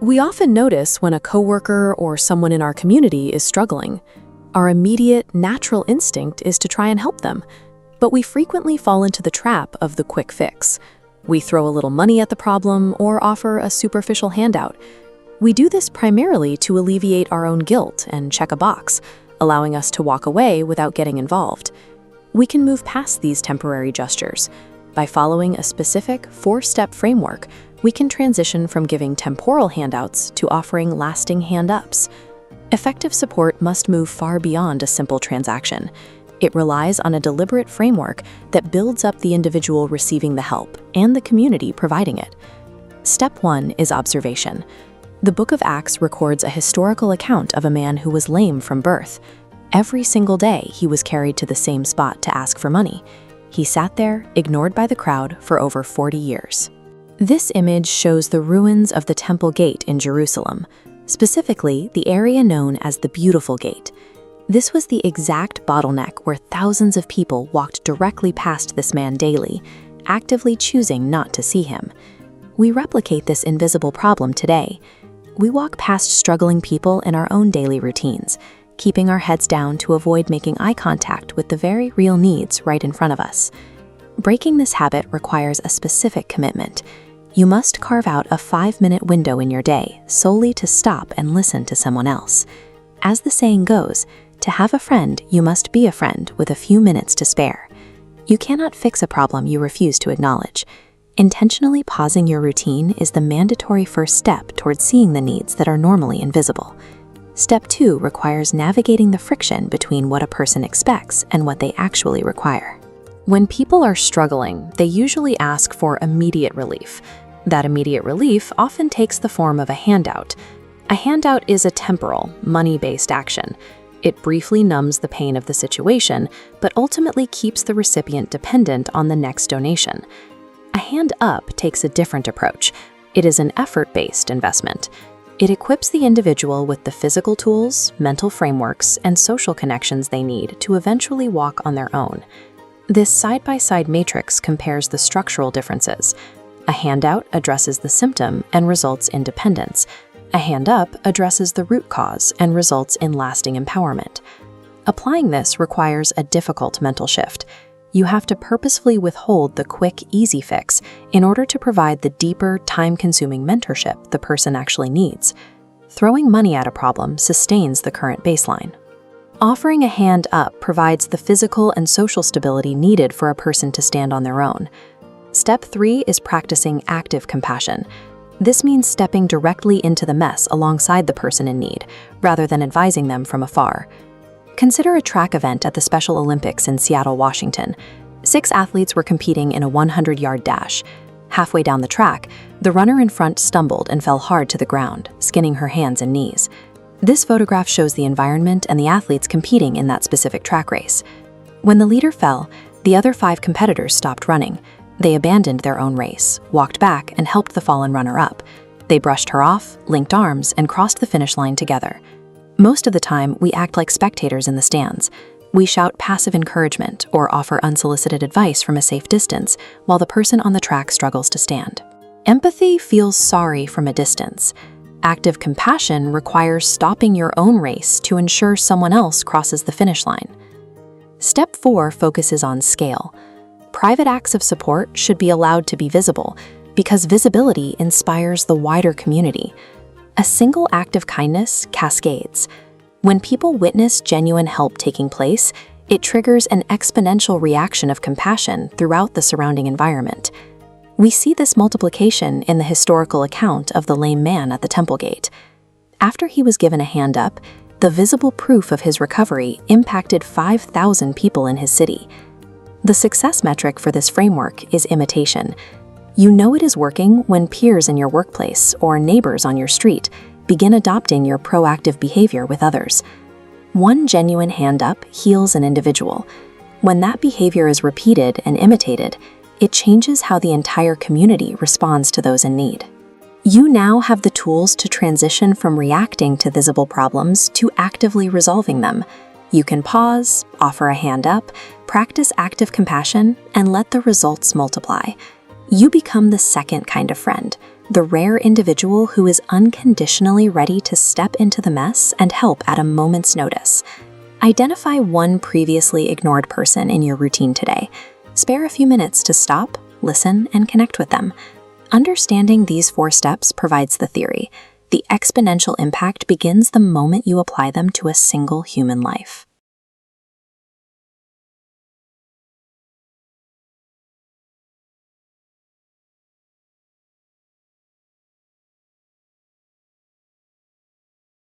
We often notice when a coworker or someone in our community is struggling. Our immediate, natural instinct is to try and help them, but we frequently fall into the trap of the quick fix. We throw a little money at the problem or offer a superficial handout. We do this primarily to alleviate our own guilt and check a box, allowing us to walk away without getting involved. We can move past these temporary gestures. By following a specific 4-step framework, we can transition from giving temporal handouts to offering lasting hand-ups. Effective support must move far beyond a simple transaction. It relies on a deliberate framework that builds up the individual receiving the help and the community providing it. Step 1 is observation. The Book of Acts records a historical account of a man who was lame from birth. Every single day, he was carried to the same spot to ask for money. He sat there, ignored by the crowd, for over 40 years. This image shows the ruins of the Temple Gate in Jerusalem, specifically the area known as the Beautiful Gate. This was the exact bottleneck where thousands of people walked directly past this man daily, actively choosing not to see him. We replicate this invisible problem today. We walk past struggling people in our own daily routines, keeping our heads down to avoid making eye contact with the very real needs right in front of us. Breaking this habit requires a specific commitment. You must carve out a 5-minute window in your day solely to stop and listen to someone else. As the saying goes, to have a friend, you must be a friend with a few minutes to spare. You cannot fix a problem you refuse to acknowledge. Intentionally pausing your routine is the mandatory first step towards seeing the needs that are normally invisible. Step 2 requires navigating the friction between what a person expects and what they actually require. When people are struggling, they usually ask for immediate relief. That immediate relief often takes the form of a handout. A handout is a temporal, money-based action. It briefly numbs the pain of the situation, but ultimately keeps the recipient dependent on the next donation. A hand up takes a different approach. It is an effort-based investment. It equips the individual with the physical tools, mental frameworks, and social connections they need to eventually walk on their own. This side-by-side matrix compares the structural differences. A handout addresses the symptom and results in dependence. A hand up addresses the root cause and results in lasting empowerment. Applying this requires a difficult mental shift. You have to purposefully withhold the quick, easy fix in order to provide the deeper, time-consuming mentorship the person actually needs. Throwing money at a problem sustains the current baseline. Offering a hand up provides the physical and social stability needed for a person to stand on their own. Step 3 is practicing active compassion. This means stepping directly into the mess alongside the person in need, rather than advising them from afar. Consider a track event at the Special Olympics in Seattle, Washington. 6 athletes were competing in a 100-yard dash. Halfway down the track, the runner in front stumbled and fell hard to the ground, skinning her hands and knees. This photograph shows the environment and the athletes competing in that specific track race. When the leader fell, the other 5 competitors stopped running. They abandoned their own race, walked back, and helped the fallen runner up. They brushed her off, linked arms, and crossed the finish line together. Most of the time, we act like spectators in the stands. We shout passive encouragement or offer unsolicited advice from a safe distance while the person on the track struggles to stand. Empathy feels sorry from a distance. Active compassion requires stopping your own race to ensure someone else crosses the finish line. Step 4 focuses on scale. Private acts of support should be allowed to be visible because visibility inspires the wider community. A single act of kindness cascades. When people witness genuine help taking place, it triggers an exponential reaction of compassion throughout the surrounding environment. We see this multiplication in the historical account of the lame man at the Temple Gate. After he was given a hand up, the visible proof of his recovery impacted 5,000 people in his city. The success metric for this framework is imitation. You know it is working when peers in your workplace or neighbors on your street begin adopting your proactive behavior with others. One genuine hand up heals an individual. When that behavior is repeated and imitated, it changes how the entire community responds to those in need. You now have the tools to transition from reacting to visible problems to actively resolving them. You can pause, offer a hand up, practice active compassion, and let the results multiply. You become the second kind of friend, the rare individual who is unconditionally ready to step into the mess and help at a moment's notice. Identify one previously ignored person in your routine today. Spare a few minutes to stop, listen, and connect with them. Understanding these 4 steps provides the theory. The exponential impact begins the moment you apply them to a single human life.